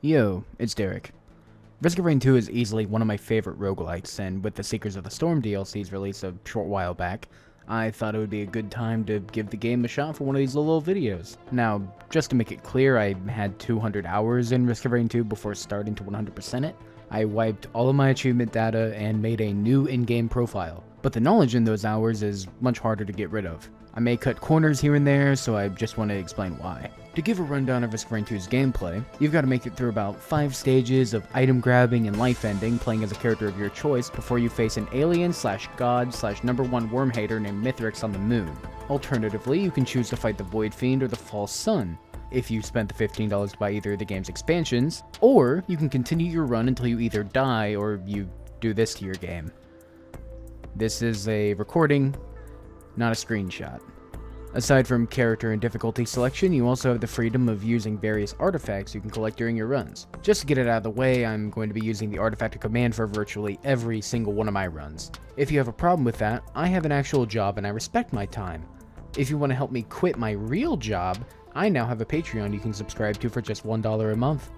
Yo, it's Derek. Risk of Rain 2 is easily one of my favorite roguelikes, and with the Seekers of the Storm DLC's release a short while back, I thought it would be a good time to give the game a shot for one of these little videos. Now, just to make it clear, I had 200 hours in Risk of Rain 2 before starting to 100% it. I wiped all of my achievement data and made a new in-game profile, but the knowledge in those hours is much harder to get rid of. I may cut corners here and there, so I just want to explain why. To give a rundown of Risk of Rain 2's gameplay, you've got to make it through about 5 stages of item grabbing and life ending, playing as a character of your choice before you face an alien/god/#1 worm hater named Mithrix on the moon. Alternatively, you can choose to fight the Void Fiend or the False Sun, if you spent the $15 to buy either of the game's expansions, or you can continue your run until you either die or you do this to your game. This is a recording, not a screenshot. Aside from character and difficulty selection, you also have the freedom of using various artifacts you can collect during your runs. Just to get it out of the way, I'm going to be using the Artifactor command for virtually every single one of my runs. If you have a problem with that, I have an actual job and I respect my time. If you want to help me quit my real job, I now have a Patreon you can subscribe to for just $1 a month.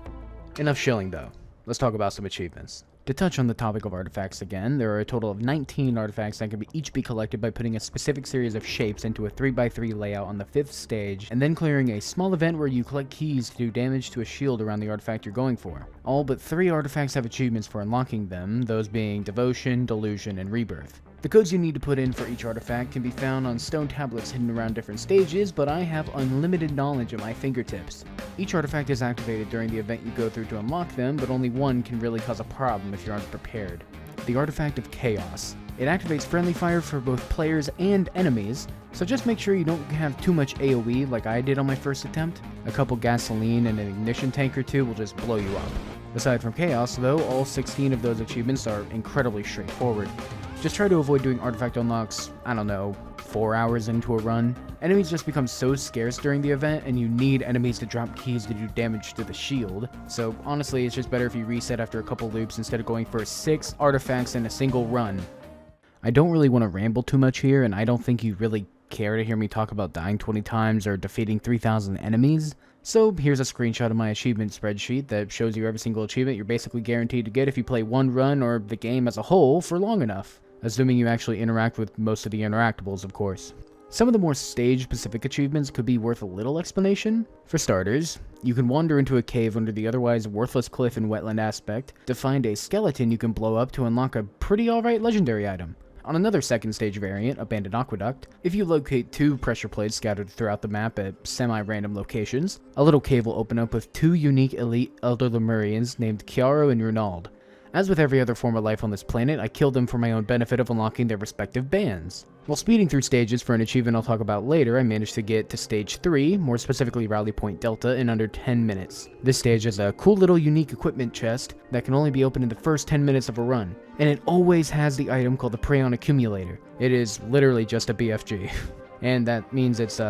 Enough shilling though, let's talk about some achievements. To touch on the topic of artifacts again, there are a total of 19 artifacts that can each be collected by putting a specific series of shapes into a 3x3 layout on the 5th stage, and then clearing a small event where you collect keys to do damage to a shield around the artifact you're going for. All but 3 artifacts have achievements for unlocking them, those being Devotion, Delusion, and Rebirth. The codes you need to put in for each artifact can be found on stone tablets hidden around different stages, but I have unlimited knowledge at my fingertips. Each artifact is activated during the event you go through to unlock them, but only one can really cause a problem if you're unprepared. The Artifact of Chaos. It activates friendly fire for both players and enemies, so just make sure you don't have too much AoE like I did on my first attempt. A couple gasoline and an ignition tank or two will just blow you up. Aside from Chaos, though, all 16 of those achievements are incredibly straightforward. Just try to avoid doing artifact unlocks, 4 hours into a run. Enemies just become so scarce during the event, and you need enemies to drop keys to do damage to the shield. So honestly, it's just better if you reset after a couple loops instead of going for 6 artifacts in a single run. I don't really want to ramble too much here, and I don't think you really care to hear me talk about dying 20 times or defeating 3,000 enemies. So here's a screenshot of my achievement spreadsheet that shows you every single achievement you're basically guaranteed to get if you play one run or the game as a whole for long enough. Assuming you actually interact with most of the interactables, of course. Some of the more stage-specific achievements could be worth a little explanation. For starters, you can wander into a cave under the otherwise worthless cliff and wetland aspect to find a skeleton you can blow up to unlock a pretty alright legendary item. On another second stage variant, Abandoned Aqueduct, if you locate 2 pressure plates scattered throughout the map at semi-random locations, a little cave will open up with 2 unique elite Elder Lemurians named Kiaro and Runald. As with every other form of life on this planet, I killed them for my own benefit of unlocking their respective bands. While speeding through stages for an achievement I'll talk about later, I managed to get to stage 3, more specifically Rally Point Delta, in under 10 minutes. This stage has a cool little unique equipment chest that can only be opened in the first 10 minutes of a run, and it always has the item called the Prayon Accumulator. It is literally just a BFG, and that means it's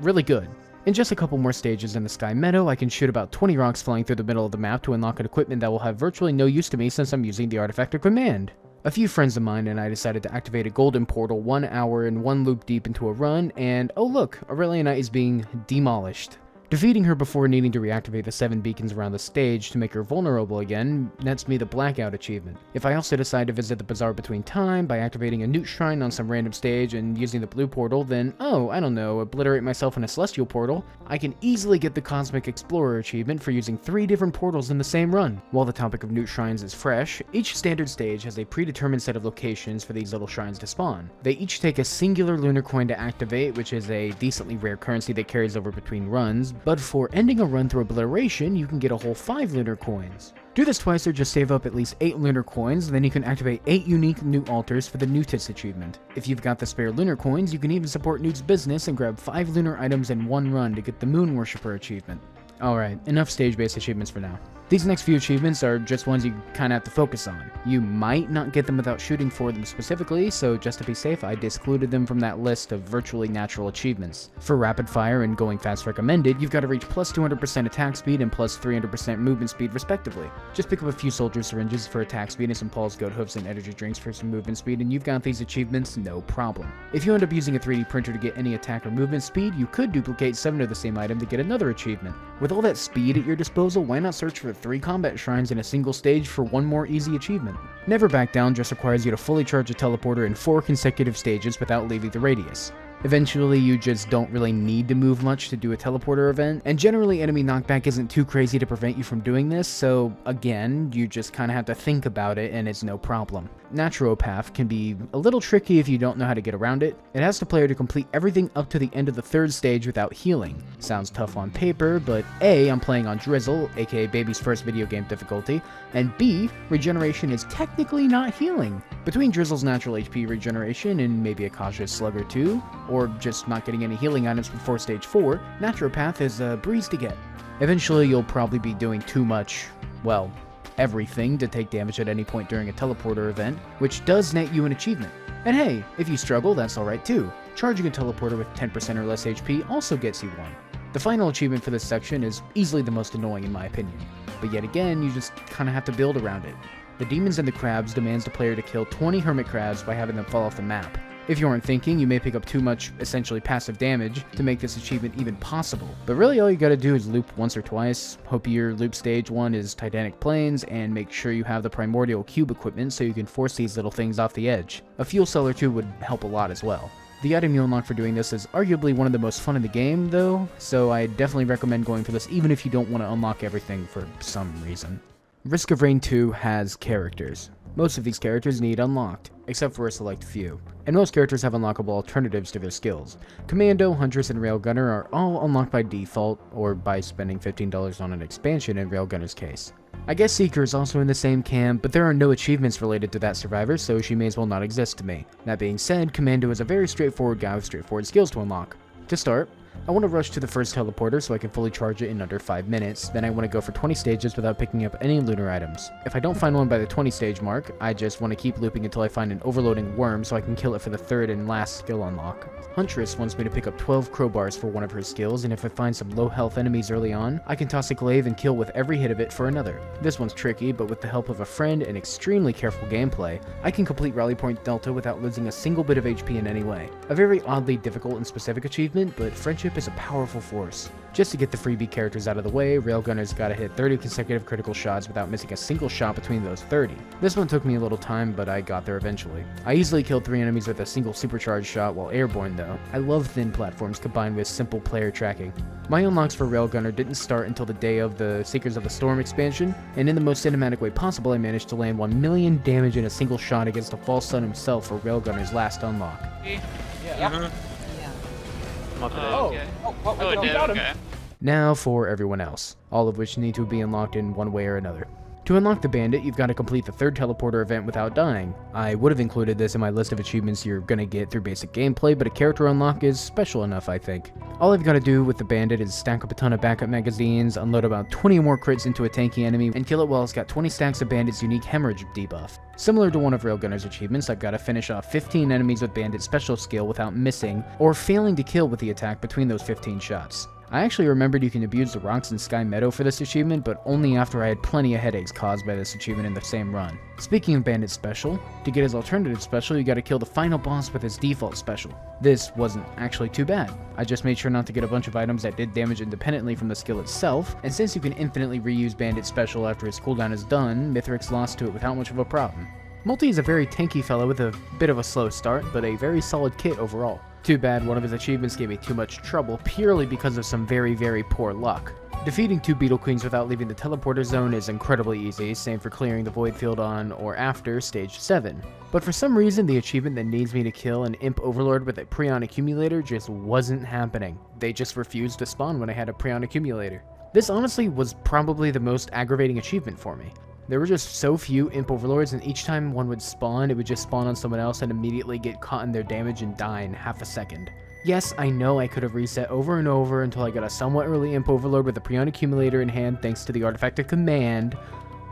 really good. In just a couple more stages in the Sky Meadow, I can shoot about 20 rocks flying through the middle of the map to unlock an equipment that will have virtually no use to me since I'm using the Artifactor command. A few friends of mine and I decided to activate a golden portal 1 hour and 1 loop deep into a run, and oh look, Aurelianite is being demolished. Defeating her before needing to reactivate the 7 beacons around the stage to make her vulnerable again nets me the Blackout achievement. If I also decide to visit the Bazaar Between Time by activating a Newt Shrine on some random stage and using the blue portal, then, obliterate myself in a celestial portal, I can easily get the Cosmic Explorer achievement for using 3 different portals in the same run. While the topic of Newt Shrines is fresh, each standard stage has a predetermined set of locations for these little shrines to spawn. They each take a singular lunar coin to activate, which is a decently rare currency that carries over between runs, but for ending a run through obliteration, you can get a whole 5 lunar coins. Do this twice or just save up at least 8 lunar coins, then you can activate 8 unique Newt altars for the Newtist achievement. If you've got the spare lunar coins, you can even support Newt's business and grab 5 lunar items in one run to get the Moon Worshipper achievement. Alright, enough stage-based achievements for now. These next few achievements are just ones you kinda have to focus on. You might not get them without shooting for them specifically, so just to be safe, I excluded them from that list of virtually natural achievements. For Rapid Fire and Going Fast Recommended, you've got to reach plus 200% attack speed and plus 300% movement speed respectively. Just pick up a few soldier syringes for attack speed and some Paul's Goat Hoofs and energy drinks for some movement speed, and you've got these achievements no problem. If you end up using a 3D printer to get any attack or movement speed, you could duplicate 7 of the same item to get another achievement, With all that speed at your disposal, why not search for 3 combat shrines in a single stage for one more easy achievement? Never Back Down just requires you to fully charge a teleporter in 4 consecutive stages without leaving the radius. Eventually, you just don't really need to move much to do a teleporter event, and generally enemy knockback isn't too crazy to prevent you from doing this, so again, you just kinda have to think about it and it's no problem. Naturopath can be a little tricky if you don't know how to get around it. It asks the player to complete everything up to the end of the 3rd stage without healing. Sounds tough on paper, but A, I'm playing on Drizzle, aka baby's first video game difficulty, and B, regeneration is technically not healing. Between Drizzle's natural HP regeneration and maybe a cautious slug or 2, or just not getting any healing items before stage 4, Naturopath is a breeze to get. Eventually you'll probably be doing too much, well, everything to take damage at any point during a teleporter event, which does net you an achievement. And hey, if you struggle, that's alright too. Charging a teleporter with 10% or less HP also gets you one. The final achievement for this section is easily the most annoying in my opinion, but yet again, you just kinda have to build around it. The Demons and the Crabs demands the player to kill 20 hermit crabs by having them fall off the map. If you aren't thinking, you may pick up too much, essentially passive damage, to make this achievement even possible. But really all you gotta do is loop once or twice, hope your loop stage 1 is Titanic Plains, and make sure you have the Primordial Cube equipment so you can force these little things off the edge. A fuel cell or 2 would help a lot as well. The item you unlock for doing this is arguably one of the most fun in the game, though, so I definitely recommend going for this even if you don't want to unlock everything for some reason. Risk of Rain 2 has characters. Most of these characters need unlocked, except for a select few, and most characters have unlockable alternatives to their skills. Commando, Huntress, and Railgunner are all unlocked by default, or by spending $15 on an expansion in Railgunner's case. I guess Seeker is also in the same camp, but there are no achievements related to that survivor, so she may as well not exist to me. That being said, Commando is a very straightforward guy with straightforward skills to unlock. To start, I want to rush to the first teleporter so I can fully charge it in under 5 minutes, then I want to go for 20 stages without picking up any lunar items. If I don't find one by the 20 stage mark, I just want to keep looping until I find an overloading worm so I can kill it for the 3rd and last skill unlock. Huntress wants me to pick up 12 crowbars for one of her skills, and if I find some low health enemies early on, I can toss a glaive and kill with every hit of it for another. This one's tricky, but with the help of a friend and extremely careful gameplay, I can complete Rally Point Delta without losing a single bit of HP in any way. A very oddly difficult and specific achievement, but friendship is a powerful force. Just to get the freebie characters out of the way, Railgunner's gotta hit 30 consecutive critical shots without missing a single shot between those 30. This one took me a little time, but I got there eventually. I easily killed 3 enemies with a single supercharged shot while airborne though. I love thin platforms combined with simple player tracking. My unlocks for Railgunner didn't start until the day of the Seekers of the Storm expansion, and in the most cinematic way possible I managed to land 1 million damage in a single shot against the False Sun himself for Railgunner's last unlock. Yeah. Okay. Okay. Now for everyone else, all of which need to be unlocked in one way or another. To unlock the Bandit, you've got to complete the 3rd teleporter event without dying. I would have included this in my list of achievements you're gonna get through basic gameplay, but a character unlock is special enough, I think. All I've got to do with the Bandit is stack up a ton of backup magazines, unload about 20 more crits into a tanky enemy, and kill it while it's got 20 stacks of Bandit's unique hemorrhage debuff. Similar to one of Railgunner's achievements, I've got to finish off 15 enemies with Bandit's special skill without missing, or failing to kill with the attack between those 15 shots. I actually remembered you can abuse the rocks in Sky Meadow for this achievement, but only after I had plenty of headaches caused by this achievement in the same run. Speaking of Bandit's special, to get his alternative special, you gotta kill the final boss with his default special. This wasn't actually too bad. I just made sure not to get a bunch of items that did damage independently from the skill itself, and since you can infinitely reuse Bandit's special after his cooldown is done, Mithrix lost to it without much of a problem. Multi is a very tanky fellow with a bit of a slow start, but a very solid kit overall. Too bad one of his achievements gave me too much trouble purely because of some very, very poor luck. Defeating 2 Beetle Queens without leaving the teleporter zone is incredibly easy, same for clearing the void field on or after stage 7. But for some reason, the achievement that needs me to kill an Imp Overlord with a Prion Accumulator just wasn't happening. They just refused to spawn when I had a Prion Accumulator. This honestly was probably the most aggravating achievement for me. There were just so few Imp Overlords, and each time one would spawn, it would just spawn on someone else and immediately get caught in their damage and die in half a second. Yes, I know I could have reset over and over until I got a somewhat early Imp Overlord with a Prion Accumulator in hand thanks to the Artifact of Command,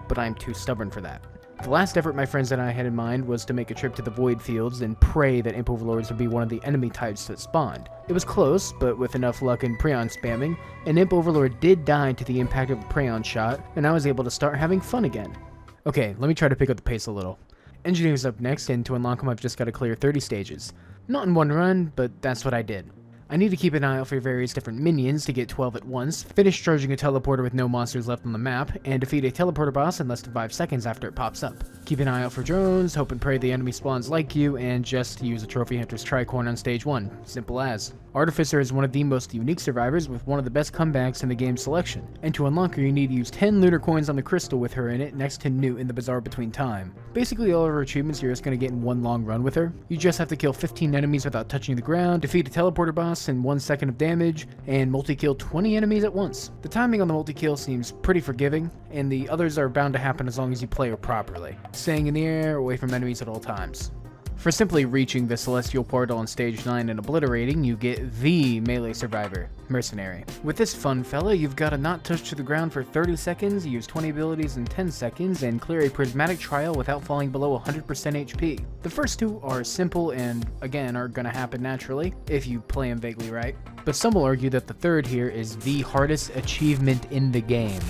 but I'm too stubborn for that. The last effort my friends and I had in mind was to make a trip to the Void Fields and pray that Imp Overlords would be one of the enemy types that spawned. It was close, but with enough luck and Prion spamming, an Imp Overlord did die to the impact of a Prion shot, and I was able to start having fun again. Okay, let me try to pick up the pace a little. Engineer's up next, and to unlock him I've just got to clear 30 stages. Not in one run, but that's what I did. I need to keep an eye out for various different minions to get 12 at once, finish charging a teleporter with no monsters left on the map, and defeat a teleporter boss in less than 5 seconds after it pops up. Keep an eye out for drones, hope and pray the enemy spawns like you, and just use a Trophy Hunter's Tricorn on stage 1. Simple as. Artificer is one of the most unique survivors with one of the best comebacks in the game's selection, and to unlock her you need to use 10 lunar coins on the crystal with her in it next to Newt in the Bazaar Between Time. Basically all of her achievements you're just going to get in one long run with her. You just have to kill 15 enemies without touching the ground, defeat a teleporter boss in 1 second of damage, and multi-kill 20 enemies at once. The timing on the multi-kill seems pretty forgiving, and the others are bound to happen as long as you play her properly, staying in the air away from enemies at all times. For simply reaching the Celestial Portal on Stage 9 and obliterating, you get the melee survivor, Mercenary. With this fun fella, you've got to not touch to the ground for 30 seconds, use 20 abilities in 10 seconds, and clear a prismatic trial without falling below 100% HP. The first two are simple and, again, are gonna happen naturally, if you play them vaguely right. But some will argue that the third here is the hardest achievement in the game.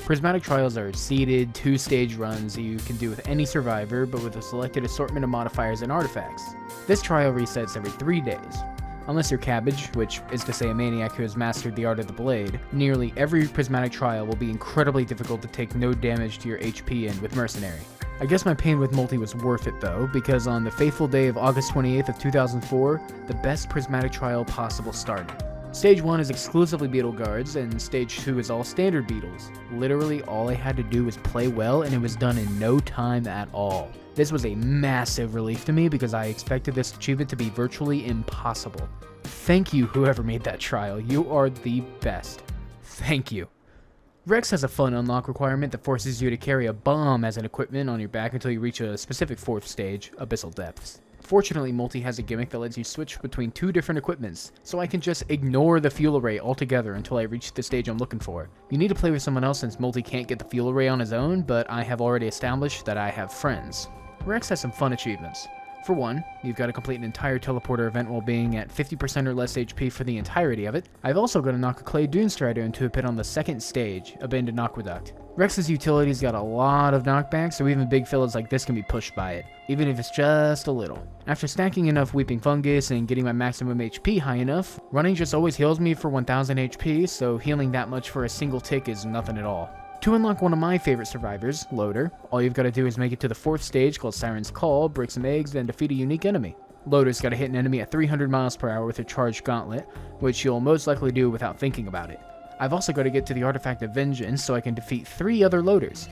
Prismatic Trials are seeded, 2-stage runs that you can do with any survivor, but with a selected assortment of modifiers and artifacts. This trial resets every 3 days. Unless you're Cabbage, which is to say a maniac who has mastered the art of the blade, nearly every Prismatic Trial will be incredibly difficult to take no damage to your HP in with Mercenary. I guess my pain with multi was worth it though, because on the fateful day of August 28th of 2004, the best Prismatic Trial possible started. Stage 1 is exclusively Beetle Guards, and Stage 2 is all standard Beetles. Literally all I had to do was play well, and it was done in no time at all. This was a massive relief to me because I expected this achievement to be virtually impossible. Thank you whoever made that trial, you are the best. Thank you. Rex has a fun unlock requirement that forces you to carry a bomb as an equipment on your back until you reach a specific 4th stage, Abyssal Depths. Fortunately, Multi has a gimmick that lets you switch between 2 different equipments, so I can just ignore the fuel array altogether until I reach the stage I'm looking for. You need to play with someone else since Multi can't get the fuel array on his own, but I have already established that I have friends. Rex has some fun achievements. For one, you've got to complete an entire teleporter event while being at 50% or less HP for the entirety of it. I've also got to knock a Clay Dunestrider into a pit on the 2nd stage, Abandoned Aqueduct. Rex's utility's got a lot of knockback, so even big fellas like this can be pushed by it, even if it's just a little. After stacking enough Weeping Fungus and getting my maximum HP high enough, running just always heals me for 1000 HP, so healing that much for a single tick is nothing at all. To unlock one of my favorite survivors, Loader, all you've got to do is make it to the 4th stage called Siren's Call, break some eggs, then defeat a unique enemy. Loader's got to hit an enemy at 300 miles per hour with a charged gauntlet, which you'll most likely do without thinking about it. I've also got to get to the Artifact of Vengeance so I can defeat 3 other Loaders.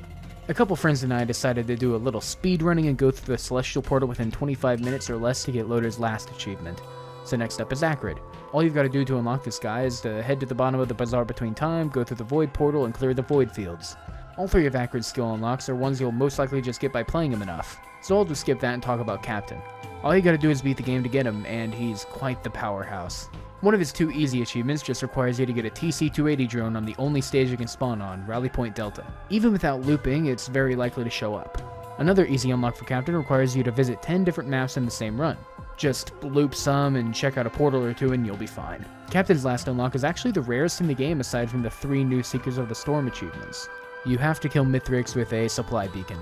A couple friends and I decided to do a little speed running and go through the Celestial Portal within 25 minutes or less to get Loader's last achievement. So next up is Acrid. All you've got to do to unlock this guy is to head to the bottom of the Bazaar Between Time, go through the Void Portal, and clear the Void Fields. All 3 of Acrid's skill unlocks are ones you'll most likely just get by playing him enough, so I'll just skip that and talk about Captain. All you gotta do is beat the game to get him, and he's quite the powerhouse. One of his 2 easy achievements just requires you to get a TC-280 drone on the only stage you can spawn on, Rally Point Delta. Even without looping, it's very likely to show up. Another easy unlock for Captain requires you to visit 10 different maps in the same run. Just loop some and check out a portal or 2 and you'll be fine. Captain's last unlock is actually the rarest in the game aside from the 3 new Seekers of the Storm achievements. You have to kill Mithrix with a supply beacon.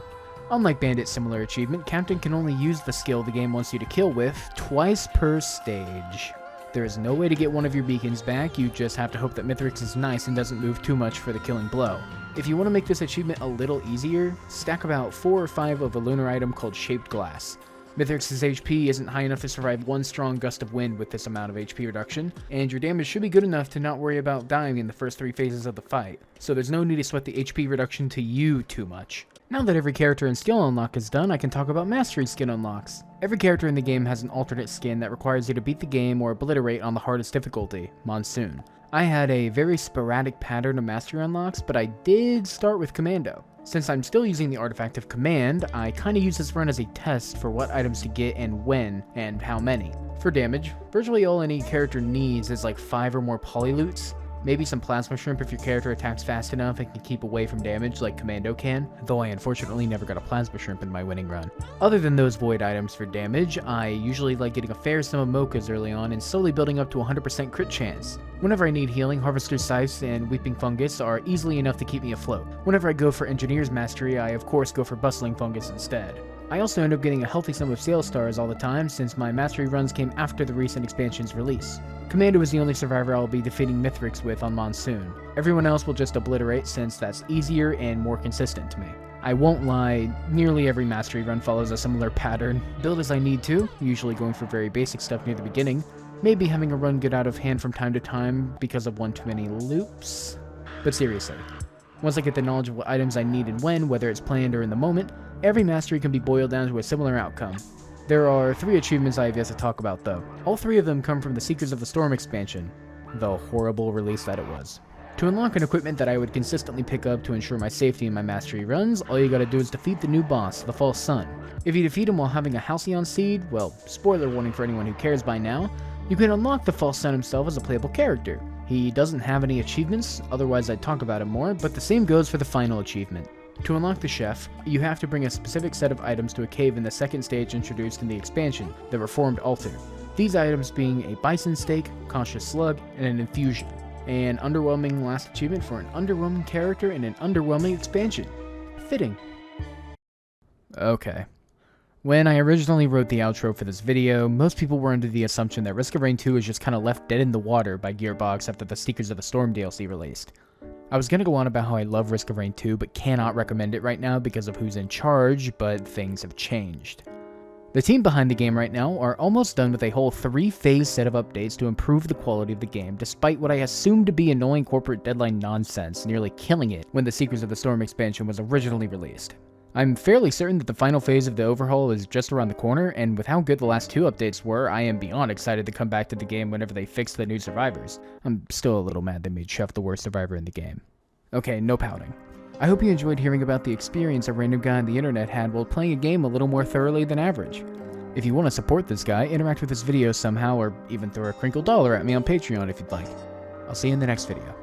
Unlike Bandit's similar achievement, Captain can only use the skill the game wants you to kill with twice per stage. There is no way to get one of your beacons back, you just have to hope that Mithrix is nice and doesn't move too much for the killing blow. If you want to make this achievement a little easier, stack about 4 or 5 of a lunar item called Shaped Glass. Mithrix's HP isn't high enough to survive 1 strong gust of wind with this amount of HP reduction, and your damage should be good enough to not worry about dying in the first 3 phases of the fight, so there's no need to sweat the HP reduction to you too much. Now that every character and skill unlock is done, I can talk about mastery skin unlocks. Every character in the game has an alternate skin that requires you to beat the game or obliterate on the hardest difficulty, Monsoon. I had a very sporadic pattern of mastery unlocks, but I did start with Commando. Since I'm still using the Artifact of Command, I kinda use this run as a test for what items to get and when, and how many. For damage, virtually all any character needs is like 5 or more Polyloots, maybe some Plasma Shrimp if your character attacks fast enough and can keep away from damage like Commando can, though I unfortunately never got a Plasma Shrimp in my winning run. Other than those void items for damage, I usually like getting a fair sum of Mochas early on and slowly building up to 100% crit chance. Whenever I need healing, Harvester's Scythes and Weeping Fungus are easily enough to keep me afloat. Whenever I go for Engineer's Mastery, I of course go for Bustling Fungus instead. I also end up getting a healthy sum of sales stars all the time since my mastery runs came after the recent expansion's release. Commando is the only survivor I'll be defeating Mithrix with on Monsoon. Everyone else will just obliterate since that's easier and more consistent to me. I won't lie, nearly every mastery run follows a similar pattern. Build as I need to, usually going for very basic stuff near the beginning, maybe having a run get out of hand from time to time because of one too many loops. But seriously, once I get the knowledge of what items I need and when, whether it's planned or in the moment, every mastery can be boiled down to a similar outcome. There are 3 achievements I have yet to talk about though. All 3 of them come from the Seekers of the Storm expansion, the horrible release that it was. To unlock an equipment that I would consistently pick up to ensure my safety in my mastery runs, all you gotta do is defeat the new boss, the False Sun. If you defeat him while having a Halcyon Seed, well, spoiler warning for anyone who cares by now, you can unlock the False Sun himself as a playable character. He doesn't have any achievements, otherwise I'd talk about him more, but the same goes for the final achievement. To unlock the Chef, you have to bring a specific set of items to a cave in the second stage introduced in the expansion, the Reformed Altar. These items being a bison steak, conscious slug, and an infusion. An underwhelming last achievement for an underwhelming character in an underwhelming expansion. Fitting. Okay. When I originally wrote the outro for this video, most people were under the assumption that Risk of Rain 2 was just kinda left dead in the water by Gearbox after the Seekers of the Storm DLC released. I was gonna go on about how I love Risk of Rain 2 but cannot recommend it right now because of who's in charge, but things have changed. The team behind the game right now are almost done with a whole 3-phase set of updates to improve the quality of the game, despite what I assumed to be annoying corporate deadline nonsense, nearly killing it when the Seekers of the Storm expansion was originally released. I'm fairly certain that the final phase of the overhaul is just around the corner, and with how good the last 2 updates were, I am beyond excited to come back to the game whenever they fix the new survivors. I'm still a little mad they made Chef the worst survivor in the game. Okay, no pouting. I hope you enjoyed hearing about the experience a random guy on the internet had while playing a game a little more thoroughly than average. If you want to support this guy, interact with this video somehow, or even throw a crinkled dollar at me on Patreon if you'd like. I'll see you in the next video.